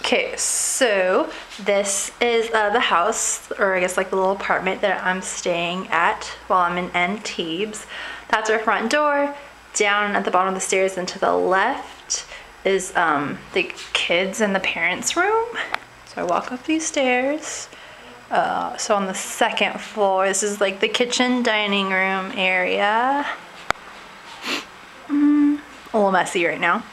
Okay, so this is the house, or I guess like the little apartment that I'm staying at while I'm in Antibes. That's our front door. Down at the bottom of the stairs and to the left is the kids and the parents' room. So I walk up these stairs. So on the second floor, this is like the kitchen dining room area. A little messy right now.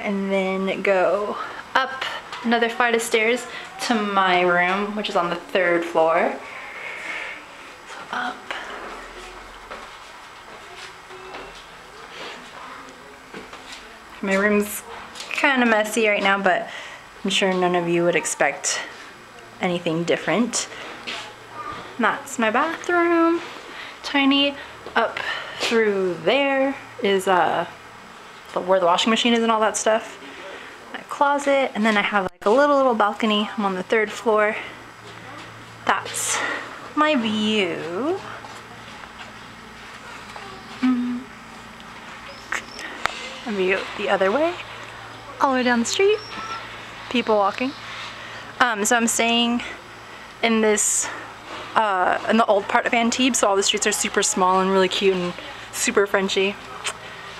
And then go up another flight of stairs to my room, which is on the third floor. So up. My room's kind of messy right now, but I'm sure none of you would expect anything different. That's my bathroom. Tiny. Up through there is where the washing machine is and all that stuff. My closet, and then I have like a little balcony. I'm on the third floor. That's my view. A view the other way, all the way down the street. People walking. So I'm staying in this in the old part of Antibes, so all the streets are super small and really cute and super Frenchy.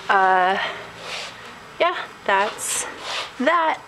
Yeah, that's that.